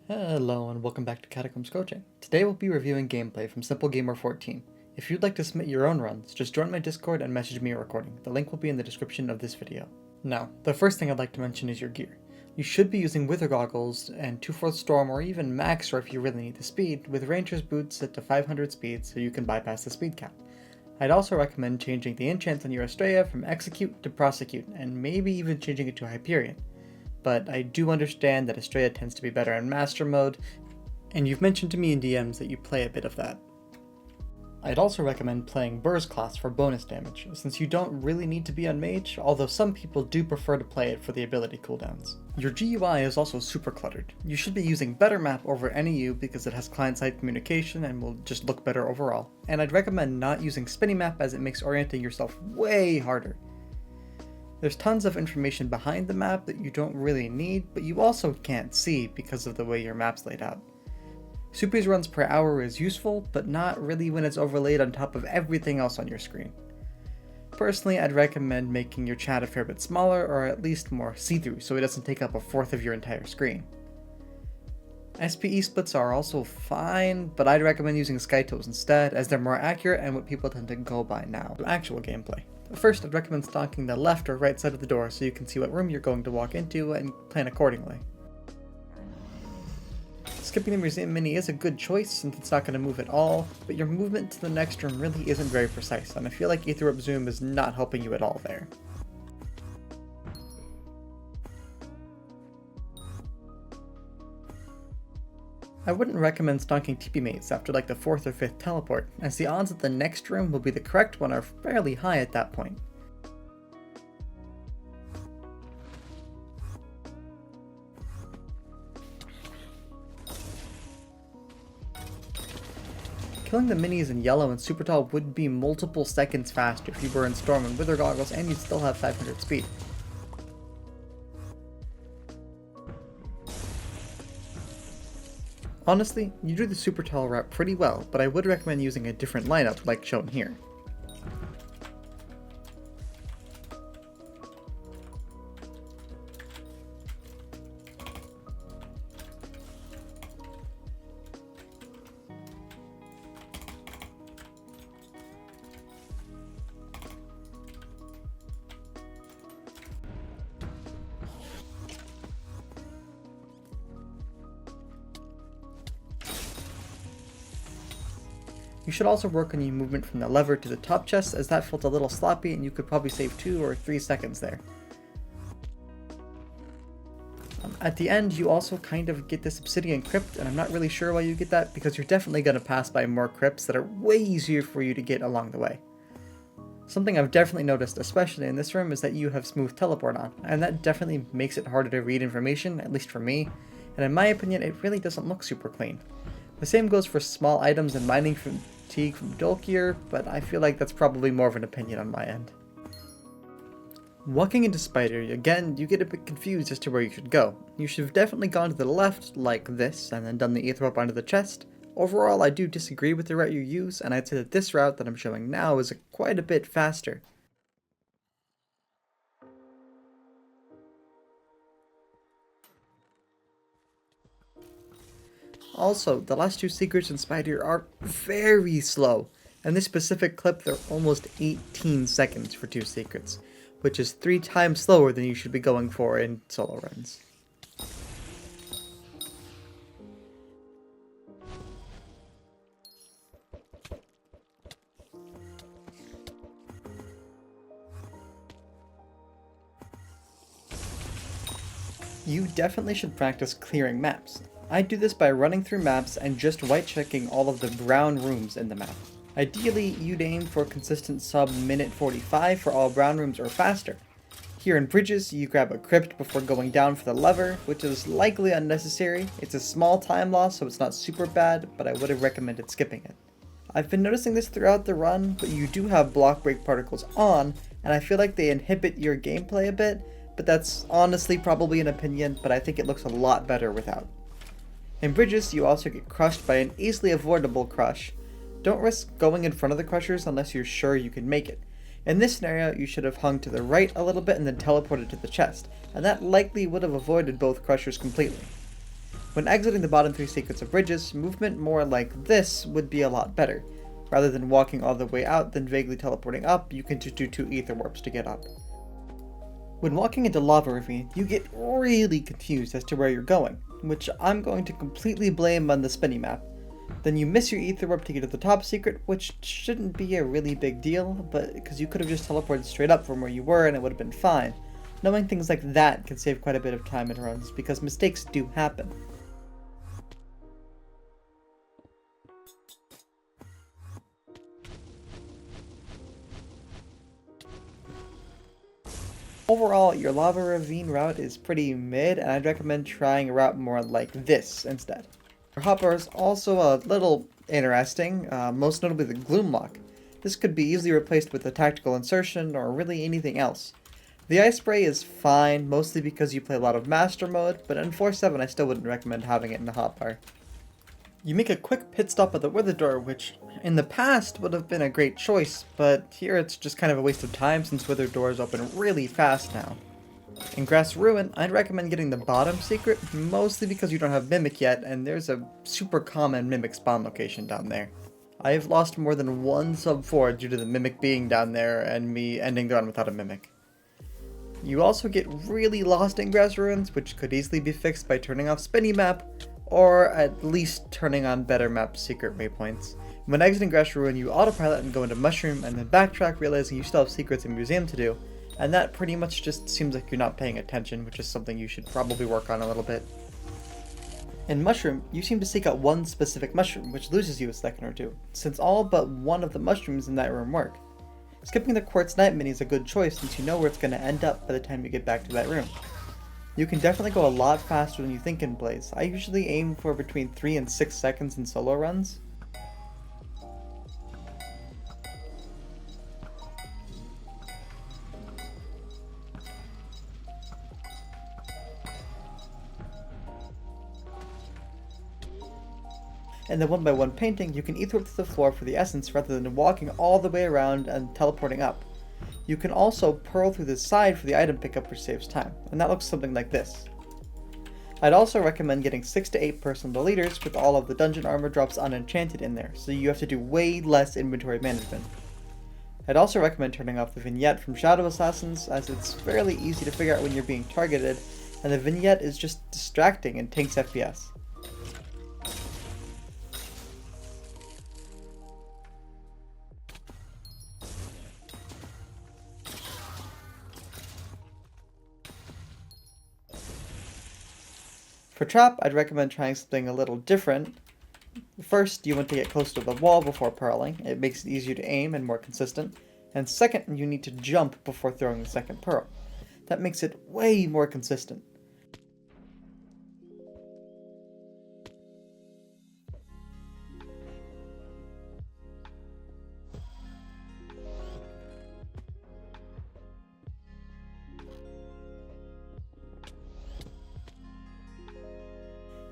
Hello and welcome back to Catacombs Coaching. Today we'll be reviewing gameplay from Simple Gamer 14. If you'd like to submit your own runs, just join my Discord and message me a recording. The link will be in the description of this video. Now, the first thing I'd like to mention is your gear. You should be using Wither Goggles and 2/4 Storm or even Maxer if you really need the speed, with Ranger's Boots set to 500 speed so you can bypass the speed cap. I'd also recommend changing the enchants on your Estrella from Execute to Prosecute, and maybe even changing it to Hyperion. But I do understand that Estrella tends to be better in Master Mode, and you've mentioned to me in DMs that you play a bit of that. I'd also recommend playing Burr's class for bonus damage, since you don't really need to be on Mage, although some people do prefer to play it for the ability cooldowns. Your GUI is also super cluttered. You should be using Better Map over NEU because it has client-side communication and will just look better overall, and I'd recommend not using Spinny Map as it makes orienting yourself way harder. There's tons of information behind the map that you don't really need, but you also can't see because of the way your map's laid out. Supers runs per hour is useful, but not really when it's overlaid on top of everything else on your screen. Personally, I'd recommend making your chat a fair bit smaller, or at least more see-through, so it doesn't take up a fourth of your entire screen. SPE splits are also fine, but I'd recommend using Skytoes instead, as they're more accurate and what people tend to go by now. Actual gameplay. First, I'd recommend stalking the left or right side of the door so you can see what room you're going to walk into and plan accordingly. Skipping the Museum Mini is a good choice since it's not going to move at all, but your movement to the next room really isn't very precise, and I feel like Aetherwarp Zoom is not helping you at all there. I wouldn't recommend stalking TP mates after like the 4th or 5th teleport, as the odds that the next room will be the correct one are fairly high at that point. Killing the minis in yellow and super tall would be multiple seconds faster if you were in Storm and Wither Goggles and you'd still have 500 speed. Honestly, you do the super tall route pretty well, but I would recommend using a different lineup like shown here. You should also work on your movement from the lever to the top chest, as that felt a little sloppy and you could probably save 2 or 3 seconds there. At the end, you also kind of get this obsidian crypt, and I'm not really sure why you get that, because you're definitely going to pass by more crypts that are way easier for you to get along the way. Something I've definitely noticed, especially in this room, is that you have smooth teleport on, and that definitely makes it harder to read information, at least for me, and in my opinion it really doesn't look super clean. The same goes for small items and mining fatigue from Dolkier, but I feel like that's probably more of an opinion on my end. Walking into Spider, again, you get a bit confused as to where you should go. You should have definitely gone to the left, like this, and then done the Aetherwarp onto the chest. Overall, I do disagree with the route you use, and I'd say that this route that I'm showing now is quite a bit faster. Also, the last 2 secrets in Spider are very slow. In this specific clip, they're almost 18 seconds for 2 secrets, which is 3 times slower than you should be going for in solo runs. You definitely should practice clearing maps. I do this by running through maps and just white checking all of the brown rooms in the map. Ideally, you'd aim for consistent sub minute 45 for all brown rooms or faster. Here in Bridges, you grab a crypt before going down for the lever, which is likely unnecessary. It's a small time loss, so it's not super bad, but I would have recommended skipping it. I've been noticing this throughout the run, but you do have block break particles on, and I feel like they inhibit your gameplay a bit, but that's honestly probably an opinion, but I think it looks a lot better without. In Bridges, you also get crushed by an easily avoidable crush. Don't risk going in front of the crushers unless you're sure you can make it. In this scenario, you should have hung to the right a little bit and then teleported to the chest, and that likely would have avoided both crushers completely. When exiting the bottom 3 secrets of bridges, movement more like this would be a lot better. Rather than walking all the way out then vaguely teleporting up, you can just do 2 ether warps to get up. When walking into Lava Ravine, you get really confused as to where you're going, which I'm going to completely blame on the spinny map. Then you miss your ether warp to get to the top secret, which shouldn't be a really big deal, but because you could have just teleported straight up from where you were and it would have been fine. Knowing things like that can save quite a bit of time in runs, because mistakes do happen. Overall, your Lava Ravine route is pretty mid, and I'd recommend trying a route more like this instead. Your hopper is also a little interesting, most notably the Gloom Lock. This could be easily replaced with a tactical insertion or really anything else. The Ice Spray is fine, mostly because you play a lot of Master Mode, but in 4.7 I still wouldn't recommend having it in the hotbar. You make a quick pit stop at the Wither Door, which in the past would have been a great choice, but here it's just kind of a waste of time since Wither Doors open really fast now. In Grass Ruin, I'd recommend getting the bottom secret, mostly because you don't have Mimic yet, and there's a super common Mimic spawn location down there. I've lost more than 1 sub 4 due to the Mimic being down there and me ending the run without a Mimic. You also get really lost in Grass Ruins, which could easily be fixed by turning off Spinny Map, or at least turning on better map secret waypoints. When exiting Grass Ruin, you autopilot and go into Mushroom, and then backtrack realizing you still have secrets in Museum to do, and that pretty much just seems like you're not paying attention, which is something you should probably work on a little bit. In Mushroom, you seem to seek out one specific mushroom, which loses you a second or two, since all but one of the mushrooms in that room work. Skipping the Quartz Night mini is a good choice since you know where it's going to end up by the time you get back to that room. You can definitely go a lot faster than you think in Blaze. I usually aim for between 3 and 6 seconds in solo runs. In the 1x1 painting, you can ether up to the floor for the essence rather than walking all the way around and teleporting up. You can also pearl through the side for the item pickup, which saves time, and that looks something like this. I'd also recommend getting 6 to 8 personal leaders with all of the dungeon armor drops unenchanted in there, so you have to do way less inventory management. I'd also recommend turning off the vignette from Shadow Assassins, as it's fairly easy to figure out when you're being targeted, and the vignette is just distracting and tanks FPS. For Trap, I'd recommend trying something a little different. First, you want to get close to the wall before pearling. It makes it easier to aim and more consistent. And second, you need to jump before throwing the second pearl. That makes it way more consistent.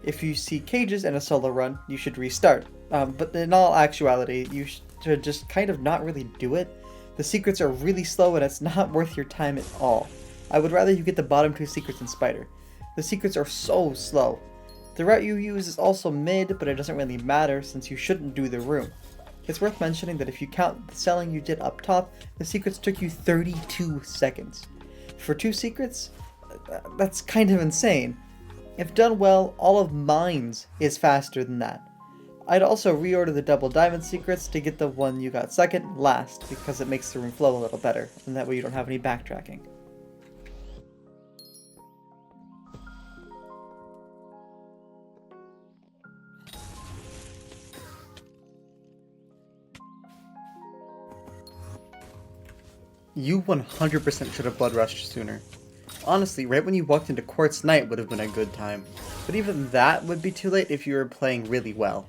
If you see cages in a solo run, you should restart. But in all actuality, you should just kind of not really do it. The secrets are really slow and it's not worth your time at all. I would rather you get the bottom 2 secrets in Spider. The secrets are so slow. The route you use is also mid, but it doesn't really matter since you shouldn't do the room. It's worth mentioning that if you count the selling you did up top, the secrets took you 32 seconds. For 2 secrets, that's kind of insane. If done well, all of Mines is faster than that. I'd also reorder the double diamond secrets to get the one you got second last, because it makes the room flow a little better, and that way you don't have any backtracking. You 100% should have blood rushed sooner. Honestly, right when you walked into Quartz Night would have been a good time, but even that would be too late if you were playing really well.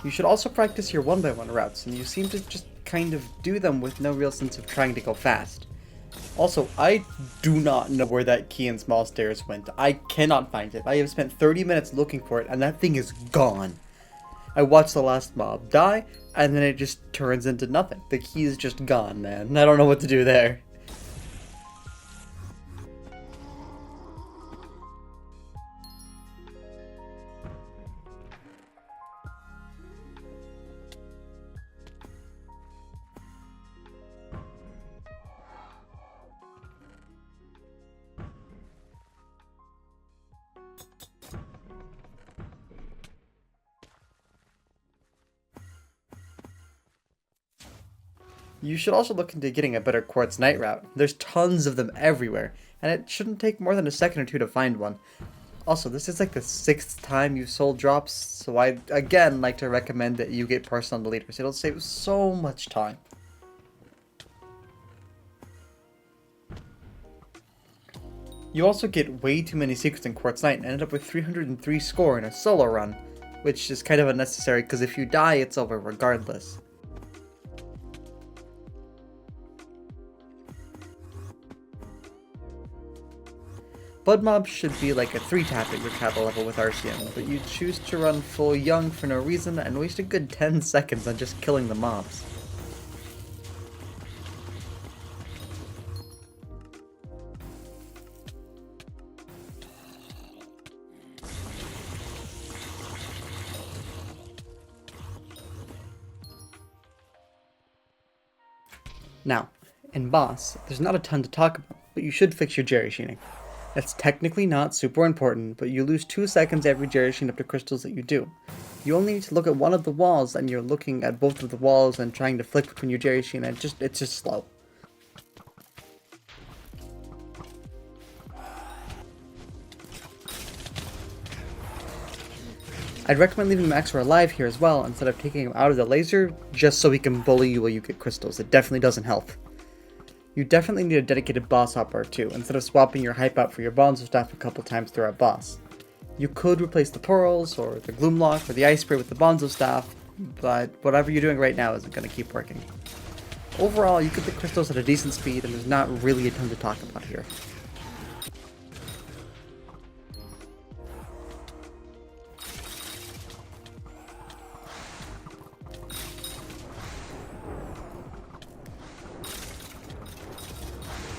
You should also practice your 1x1 routes, and you seem to just kind of do them with no real sense of trying to go fast. Also, I do not know where that key in small stairs went. I cannot find it. I have spent 30 minutes looking for it, and that thing is gone. I watched the last mob die, and then it just turns into nothing. The key is just gone, man. I don't know what to do there. You should also look into getting a better quartz night route. There's tons of them everywhere, and it shouldn't take more than a second or two to find one. Also, this is like the 6th time you've sold drops, so I'd again like to recommend that you get personal deleters. It'll save so much time. You also get way too many secrets in Quartz Night and ended up with 303 score in a solo run, which is kind of unnecessary because if you die, it's over regardless. Blood mobs should be like a 3-tap at your cattle level with RCM, but you choose to run full young for no reason and waste a good 10 seconds on just killing the mobs. Now, in boss, there's not a ton to talk about, but you should fix your Jerry sheening. It's technically not super important, but you lose 2 seconds every Jerry sheen up to crystals that you do. You only need to look at one of the walls and you're looking at both of the walls and trying to flick between your Jerry sheen and it's just slow. I'd recommend leaving Maxwell alive here as well instead of taking him out of the laser just so he can bully you while you get crystals. It definitely doesn't help. You definitely need a dedicated boss hopper too, instead of swapping your hype out for your bonzo staff a couple times throughout boss. You could replace the pearls, or the gloomlock, or the ice spray with the bonzo staff, but whatever you're doing right now isn't going to keep working. Overall, you get the crystals at a decent speed and there's not really a ton to talk about here.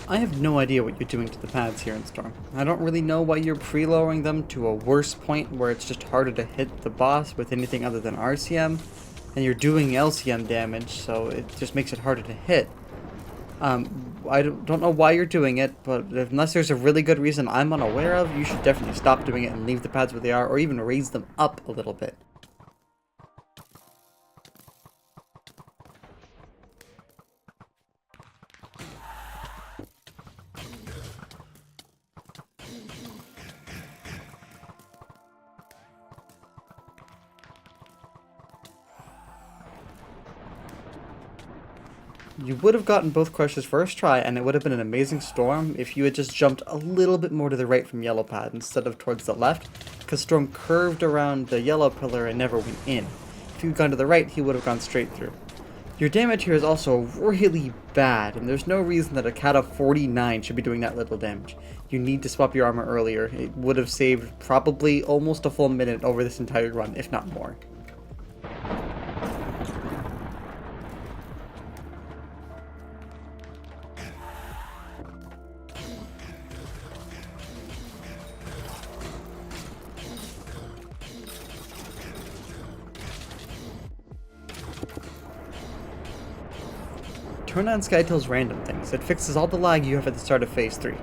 I have no idea what you're doing to the pads here in Storm. I don't really know why you're pre-lowering them to a worse point where it's just harder to hit the boss with anything other than RCM, and you're doing LCM damage, so it just makes it harder to hit. I don't know why you're doing it, but unless there's a really good reason I'm unaware of, you should definitely stop doing it and leave the pads where they are, or even raise them up a little bit. You would have gotten both crushes first try, and it would have been an amazing Storm if you had just jumped a little bit more to the right from yellow pad instead of towards the left, because Storm curved around the yellow pillar and never went in. If you'd gone to the right, he would have gone straight through. Your damage here is also really bad, and there's no reason that a cat of 49 should be doing that little damage. You need to swap your armor earlier. It would have saved probably almost a full minute over this entire run, if not more. Turn on Skytail's random things. It fixes all the lag you have at the start of Phase 3.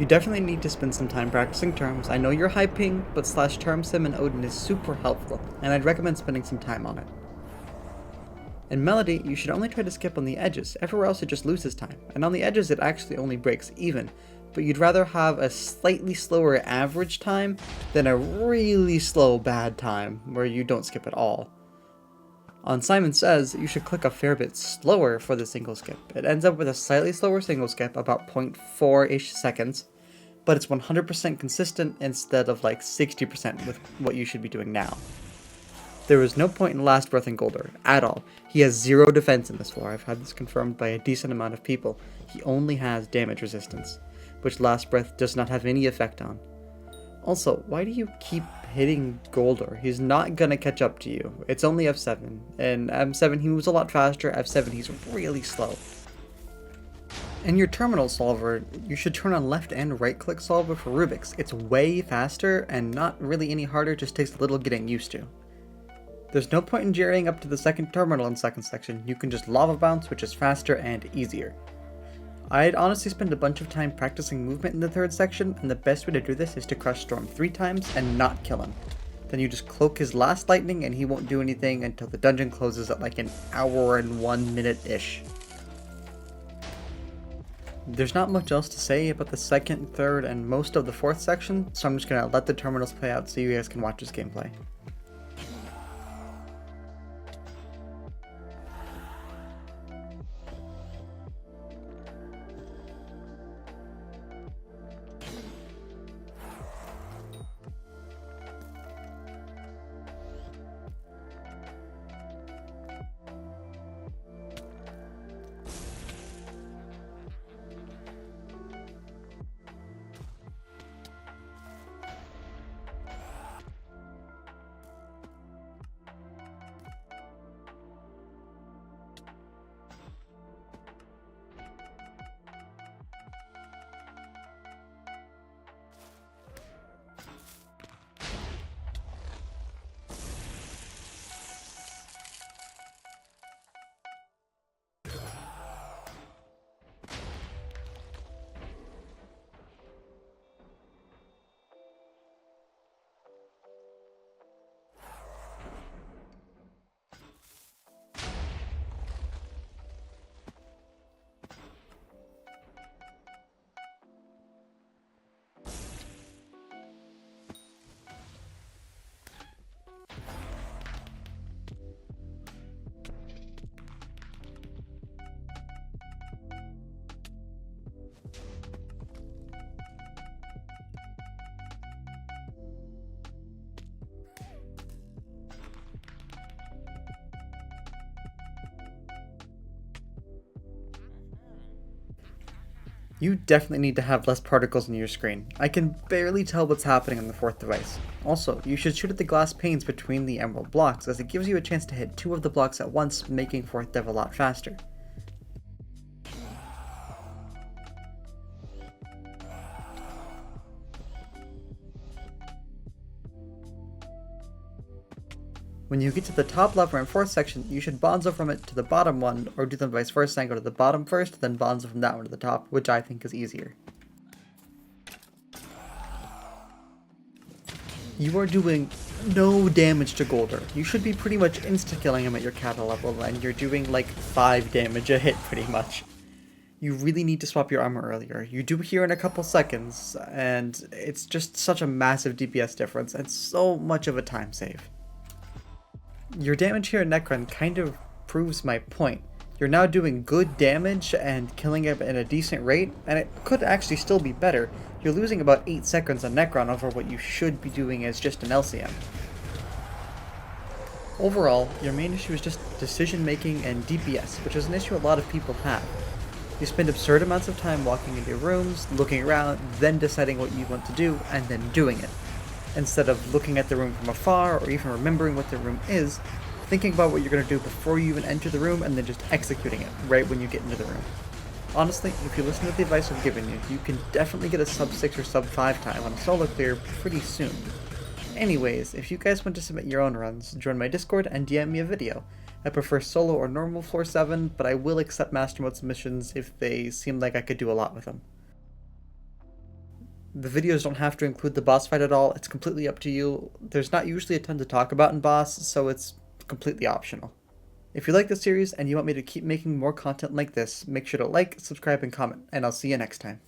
You definitely need to spend some time practicing terms. I know you're hyping, but /term sim and Odin is super helpful, and I'd recommend spending some time on it. In Melody, you should only try to skip on the edges, everywhere else it just loses time, and on the edges it actually only breaks even, but you'd rather have a slightly slower average time than a really slow bad time where you don't skip at all. On Simon Says, you should click a fair bit slower for the single skip. It ends up with a slightly slower single skip, about 0.4-ish seconds, but it's 100% consistent instead of like 60% with what you should be doing now. There is no point in Last Breath in Golder, at all. He has 0 defense in this floor. I've had this confirmed by a decent amount of people. He only has damage resistance, which Last Breath does not have any effect on. Also, why do you keep hitting Golder? He's not gonna catch up to you. It's only F7, and M7 he moves a lot faster, F7 he's really slow. In your terminal solver, you should turn on left and right click solver for Rubik's. It's way faster and not really any harder, just takes a little getting used to. There's no point in jerrying up to the second terminal in second section. You can just lava bounce, which is faster and easier. I'd honestly spend a bunch of time practicing movement in the third section, and the best way to do this is to crush Storm 3 times and not kill him. Then you just cloak his last lightning and he won't do anything until the dungeon closes at like an hour and 1 minute-ish. There's not much else to say about the second, third, and most of the fourth section, so I'm just gonna let the terminals play out so you guys can watch this gameplay. You definitely need to have less particles on your screen. I can barely tell what's happening on the fourth device. Also, you should shoot at the glass panes between the emerald blocks, as it gives you a chance to hit 2 of the blocks at once, making fourth dev a lot faster. When you get to the top lever in fourth section, you should bonzo from it to the bottom one, or do them vice versa and go to the bottom first, then bonzo from that one to the top, which I think is easier. You are doing no damage to Golder. You should be pretty much insta-killing him at your Cata level, and you're doing like 5 damage a hit pretty much. You really need to swap your armor earlier. You do here in a couple seconds, and it's just such a massive DPS difference, and so much of a time save. Your damage here in Necron kind of proves my point. You're now doing good damage and killing it at a decent rate, and it could actually still be better. You're losing about 8 seconds on Necron over what you should be doing as just an LCM. Overall, your main issue is just decision making and DPS, which is an issue a lot of people have. You spend absurd amounts of time walking into rooms, looking around, then deciding what you want to do, and then doing it. Instead of looking at the room from afar, or even remembering what the room is, thinking about what you're going to do before you even enter the room, and then just executing it right when you get into the room. Honestly, if you listen to the advice I've given you, you can definitely get a sub 6 or sub 5 time on a solo clear pretty soon. Anyways, if you guys want to submit your own runs, join my Discord and DM me a video. I prefer solo or normal floor 7, but I will accept master mode submissions if they seem like I could do a lot with them. The videos don't have to include the boss fight at all, it's completely up to you. There's not usually a ton to talk about in boss, so it's completely optional. If you like this series and you want me to keep making more content like this, make sure to like, subscribe, and comment, and I'll see you next time.